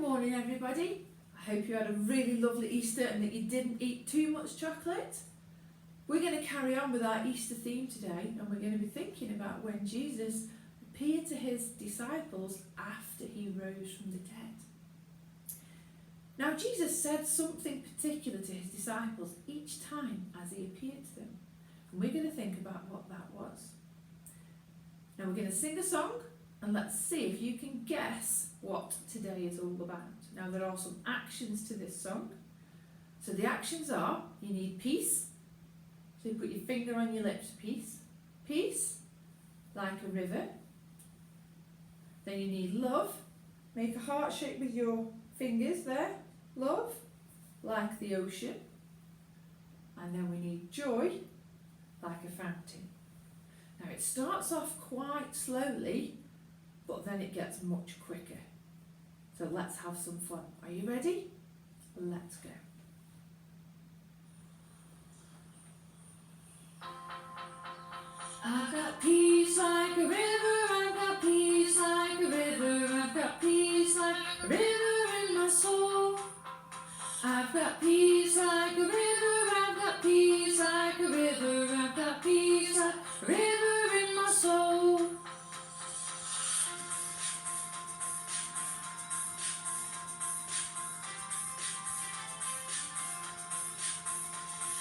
morning everybody. I hope you had a really lovely Easter and that you didn't eat too much chocolate. We're going to carry on with our Easter theme today, and we're going to be thinking about when Jesus appeared to his disciples after he rose from the dead. Now Jesus said something particular to his disciples each time as he appeared to them, and we're going to think about what that was. Now we're going to sing a song, and let's see if you can guess what today is all about. Now there are some actions to this song. So the actions are, you need peace. So you put your finger on your lips, peace. Peace, like a river. Then you need love. Make a heart shape with your fingers there. Love, like the ocean. And then we need joy, like a fountain. Now it starts off quite slowly, but then it gets much quicker. So let's have some fun. Are you ready? Let's go. I've got peace like a river, I've got peace like a river, I've got peace like a river in my soul. I've got peace like a river, I've got peace like a river, I've got peace like a river in my soul.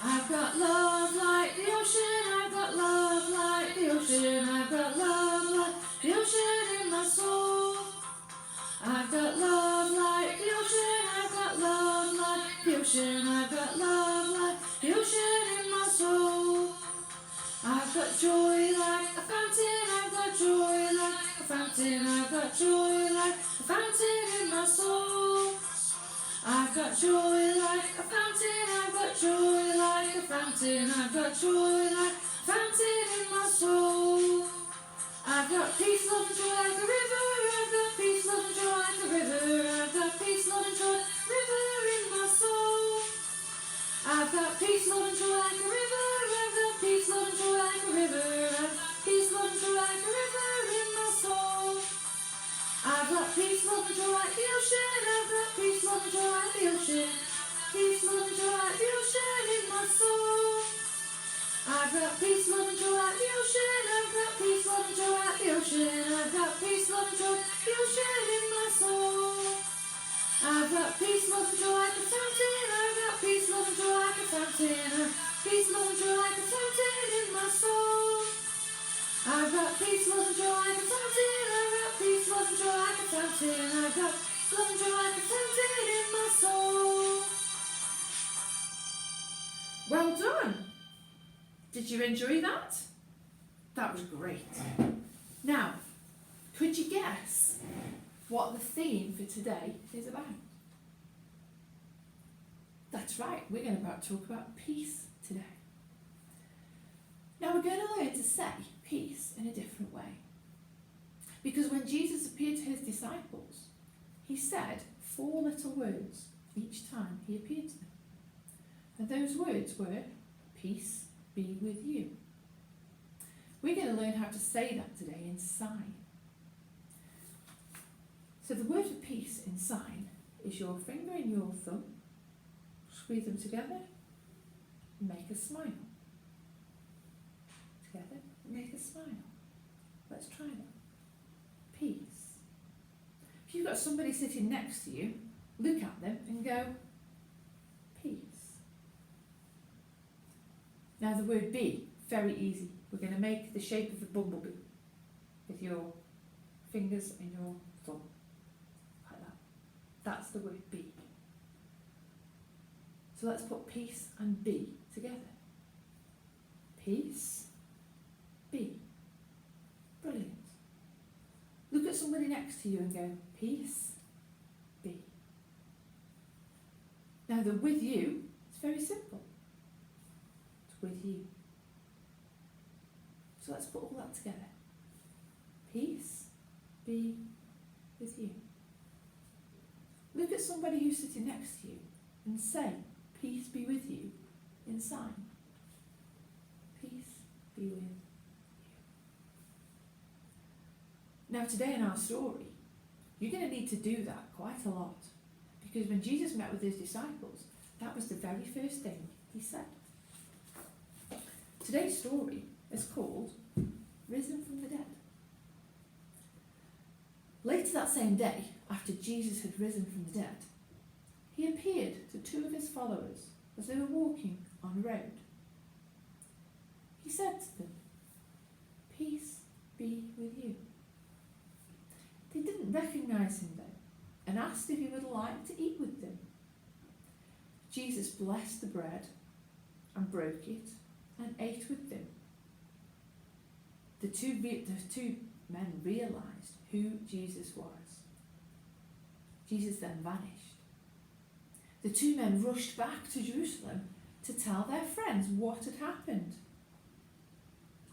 I've got love like the ocean, I've got love like the ocean, I've got love like the ocean in my soul. I've got love like the ocean, I've got love like the ocean, I've got love like the ocean in my soul. I've got joy like a fountain, I've got joy like a fountain, I've got joy like a fountain in my soul. I've got joy like a fountain, I've got joy like a fountain, I've got joy like a fountain in my soul. I've got peace, love and joy like a river, I've got peace, love and joy like a river, I've got peace, love and joy, river in my soul. I've got peace, love and joy like a river, I've got peace, love and joy like a river, I've got peace, love and joy like a river in my soul. I've got peace, love and joy like the ocean, I've got peace, love and joy like the ocean, peace, love and joy like the ocean in my soul. I've got peace, love and joy like the ocean, I've got peace, love and joy like the ocean, I've got peace, love and joy like the ocean in my soul. I've got peace, love and joy like a fountain, I've got peace, love and joy like a fountain, peace, love and joy like a fountain in my soul. I've got peace, love and joy like a fountain, I've got peace, love and joy like a fountain, I've got peace, love and joy like a fountain in my soul. Well done! Did you enjoy that? That was great. Now, could you guess what the theme for today is about? That's right, we're going to talk about peace today. Now we're going to learn to say peace in a different way. Because when Jesus appeared to his disciples, he said 4 little words each time he appeared to them. And those words were, peace be with you. We're going to learn how to say that today in sign. So the word for peace in sign is your finger and your thumb. Squeeze them together and make a smile. Together and make a smile. Let's try that. Peace. If you've got somebody sitting next to you, look at them and go, peace. Now the word be, very easy. We're going to make the shape of a bumblebee with your fingers and your thumb. Like that. That's the word be. So let's put peace and be together. Peace, be. Brilliant. Look at somebody next to you and go, peace, be. Now the with you, it's very simple. With you. So let's put all that together. Peace be with you. Look at somebody who's sitting next to you and say, peace be with you in sign. Peace be with you. Now today in our story, You're going to need to do that quite a lot. Because when Jesus met with his disciples, that was the very first thing he said. Today's story is called Risen from the Dead. Later that same day, after Jesus had risen from the dead, he appeared to two of his followers as they were walking on a road. He said to them, "Peace be with you." They didn't recognise him though, and asked if he would like to eat with them. Jesus blessed the bread and broke it and ate with them. The two men realised who Jesus was. Jesus then vanished. The two men rushed back to Jerusalem to tell their friends what had happened.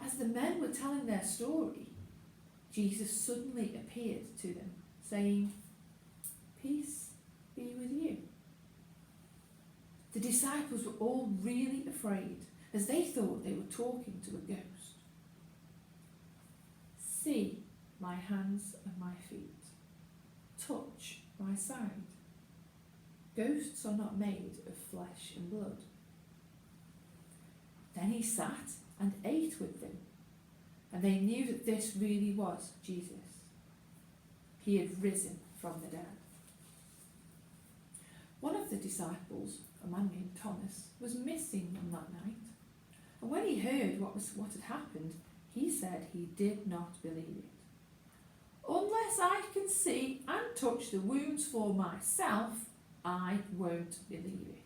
As the men were telling their story, Jesus suddenly appeared to them, saying, "Peace be with you." The disciples were all really afraid, as they thought they were talking to a ghost. "See my hands and my feet. Touch my side. Ghosts are not made of flesh and blood." Then he sat and ate with them, and they knew that this really was Jesus. He had risen from the dead. One of the disciples, a man named Thomas, was missing on that night, and when he heard what had happened, he said he did not believe it. "Unless I can see and touch the wounds for myself, I won't believe it."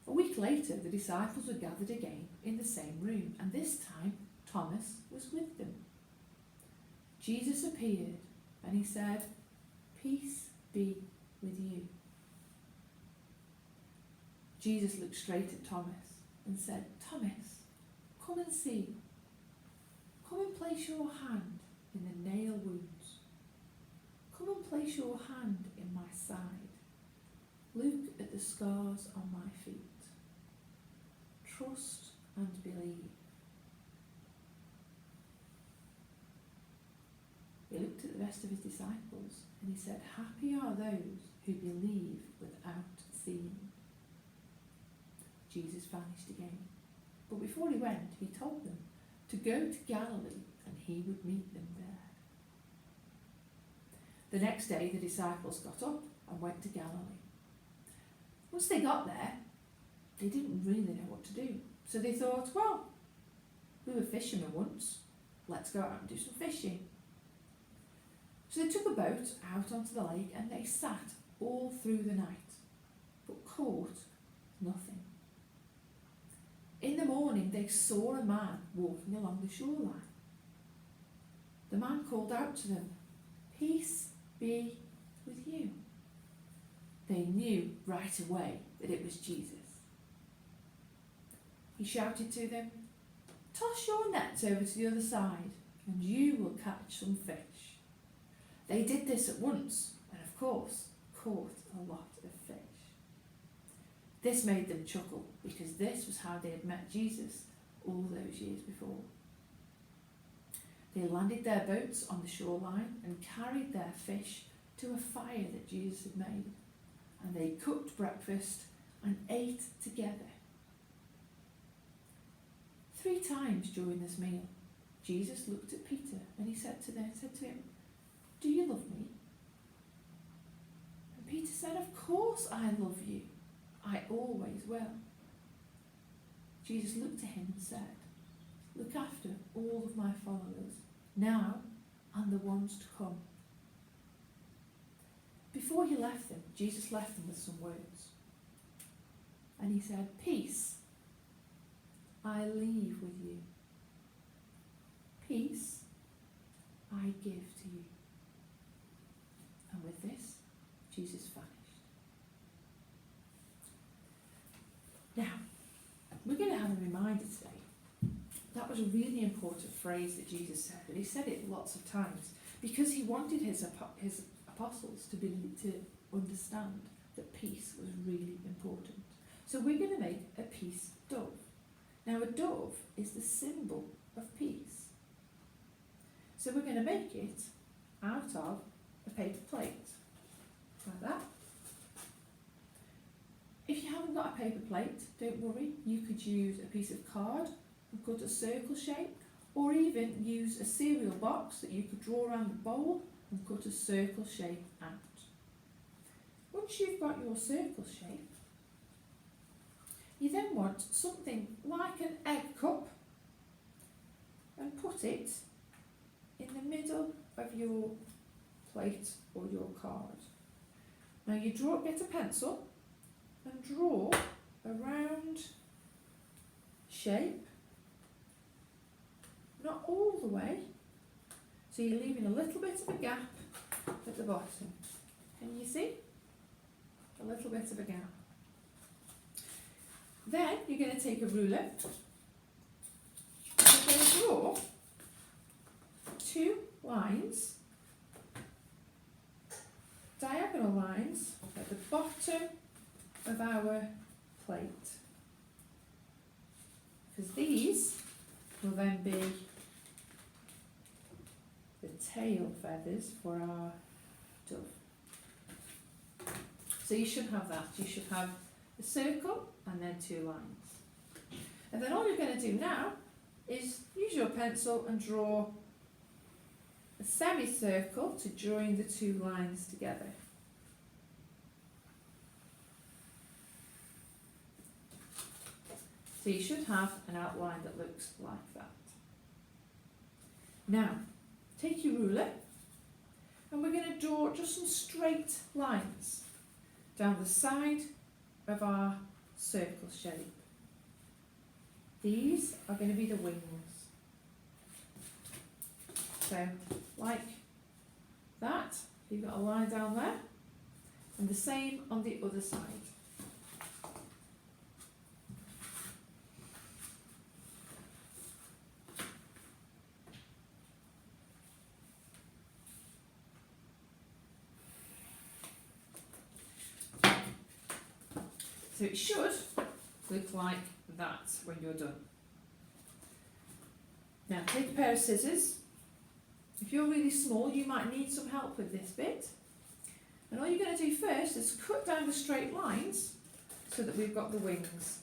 A week later, the disciples were gathered again in the same room, and this time Thomas was with them. Jesus appeared and he said, "Peace be with you." Jesus looked straight at Thomas and said, "Thomas, come and see. Come and place your hand in the nail wounds. Come and place your hand in my side. Look at the scars on my feet. Trust and believe." He looked at the rest of his disciples and he said, "Happy are those who believe without seeing." Jesus vanished again. But before he went, he told them to go to Galilee and he would meet them there. The next day, the disciples got up and went to Galilee. Once they got there, they didn't really know what to do. So they thought, well, we were fishermen once. Let's go out and do some fishing. So they took a boat out onto the lake and they sat all through the night, but caught nothing. In the morning, they saw a man walking along the shoreline. The man called out to them, "Peace be with you." They knew right away that it was Jesus. He shouted to them, "Toss your nets over to the other side and you will catch some fish." They did this at once and of course caught a lot of fish. This made them chuckle because this was how they had met Jesus all those years before. They landed their boats on the shoreline and carried their fish to a fire that Jesus had made, and they cooked breakfast and ate together. 3 times during this meal, Jesus looked at Peter and he said to him, "Do you love me?" And Peter said, "Of course I love you. I always will." Jesus looked at him and said, "Look after all of my followers, now and the ones to come." Before he left them, Jesus left them with some words. And he said, "Peace I leave with you. Peace I give to you." And with this, Jesus vanished. Now, we're going to have a reminder today. That was a really important phrase that Jesus said, and he said it lots of times because he wanted his apostles to understand that peace was really important. So we're going to make a peace dove. Now, a dove is the symbol of peace. So we're going to make it out of a paper plate, like that. If you haven't got a paper plate, don't worry, you could use a piece of card and cut a circle shape, or even use a cereal box that you could draw around the bowl and cut a circle shape out. Once you've got your circle shape, you then want something like an egg cup and put it in the middle of your plate or your card. Now you get a pencil and draw a round shape, not all the way, so you're leaving a little bit of a gap at the bottom. Can you see? A little bit of a gap. Then you're going to take a ruler and you're going to draw 2 lines, diagonal lines at the bottom of our plate, because these will then be the tail feathers for our dove. So you should have that. You should have a circle and then 2 lines. And then all you're going to do now is use your pencil and draw a semicircle to join the 2 lines together. So you should have an outline that looks like that. Now, take your ruler and we're going to draw just some straight lines down the side of our circle shape. These are going to be the wings. So, like that, you've got a line down there, and the same on the other side. So it should look like that when you're done. Now take a pair of scissors. If you're really small, you might need some help with this bit. And all you're going to do first is cut down the straight lines so that we've got the wings.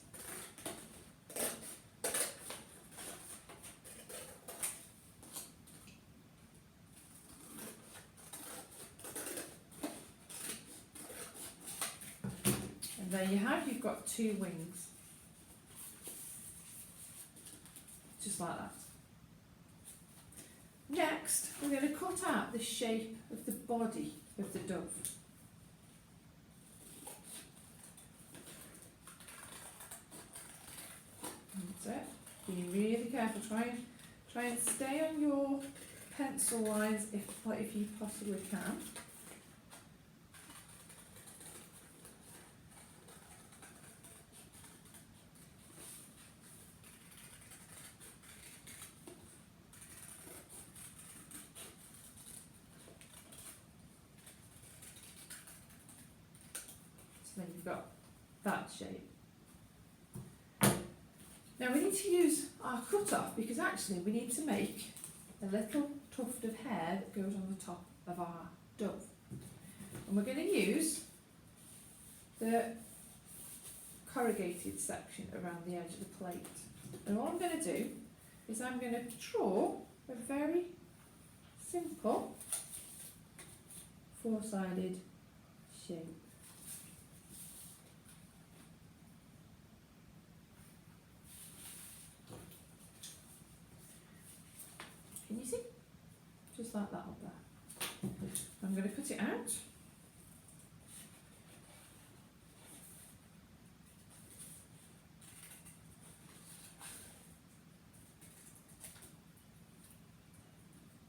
There you have, you've got 2 wings, just like that. Next, we're going to cut out the shape of the body of the dove. That's it. Be really careful, try and stay on your pencil lines if you possibly can. Then you've got that shape. Now we need to use our cut off because actually we need to make a little tuft of hair that goes on the top of our dove. And we're going to use the corrugated section around the edge of the plate. And all I'm going to do is I'm going to draw a very simple 4-sided shape. Can you see? Just like that up there. I'm going to cut it out.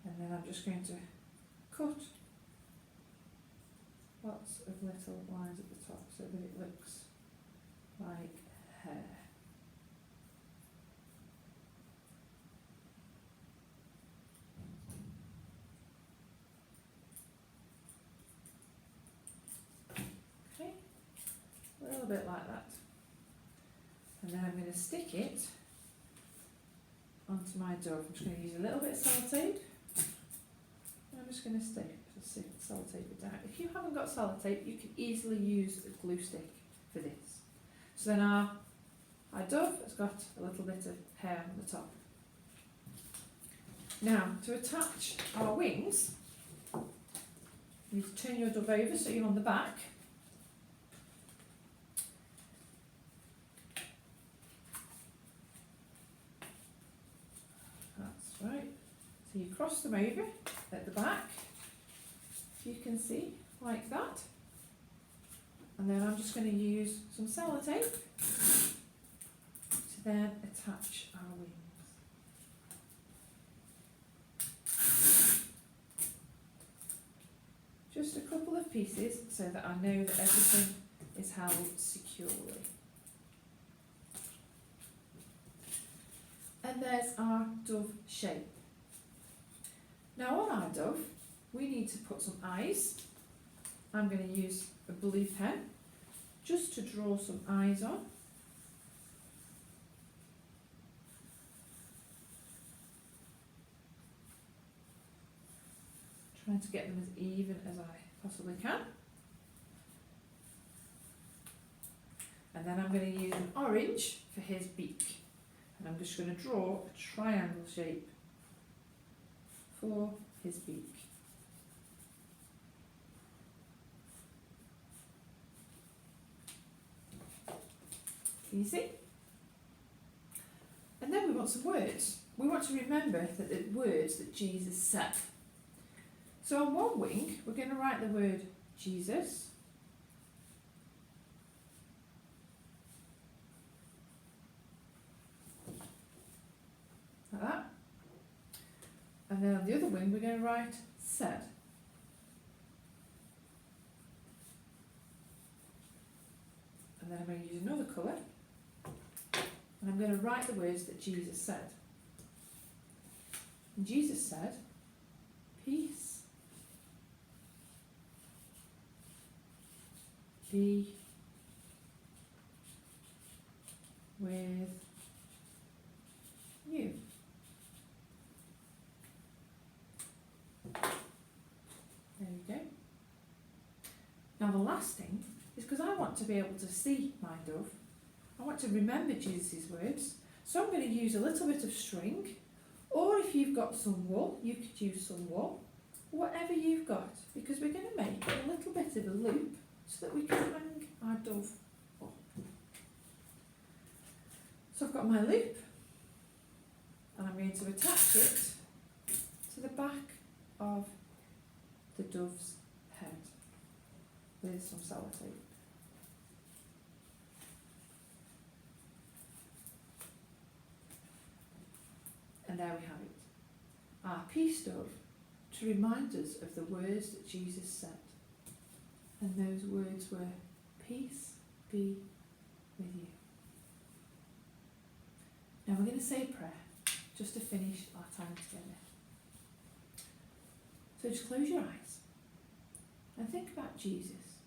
And then I'm just going to cut lots of little lines at the top so that it looks like hair. A little bit like that. And then I'm going to stick it onto my dove. I'm just going to use a little bit of sellotape. I'm just just going to sellotape it down. If you haven't got sellotape, you can easily use a glue stick for this. So then our dove has got a little bit of hair on the top. Now, to attach our wings, you need to turn your dove over so you're on the back. That's right. So you cross them over at the back, if you can see, like that. And then I'm just going to use some sellotape to then attach our wings. Just a couple of pieces so that I know that everything is held securely. And there's our dove shape. Now on our dove, we need to put some eyes. I'm going to use a blue pen just to draw some eyes on. Trying to get them as even as I possibly can. And then I'm going to use an orange for his beak. And I'm just going to draw a triangle shape for his beak. Can you see? And then we want some words. We want to remember that the words that Jesus said. So on one wing, we're going to write the word Jesus. Like that. And then on the other wing, we're going to write said. And then I'm going to use another colour. And I'm going to write the words that Jesus said. And Jesus said, peace be with you. There we go. Now the last thing is because I want to be able to see my dove. I want to remember Jesus' words. So I'm going to use a little bit of string, or if you've got some wool, you could use some wool, whatever you've got, because we're going to make a little bit of a loop so that we can hang our dove up. So I've got my loop, and I'm going to attach it to the back of the dove's head with some sellotape. And there we have it, our peace dove, to remind us of the words that Jesus said. And those words were, peace be with you. Now we're going to say a prayer, just to finish our time together. So just close your eyes and think about Jesus.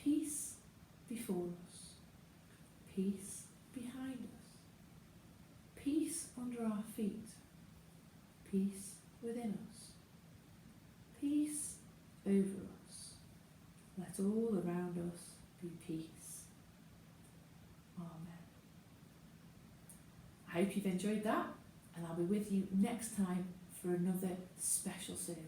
Peace before us, peace behind us, peace under our feet, peace within us, peace over us. Let all around us be peace. Amen. I hope you've enjoyed that, and I'll be with you next time for another special service.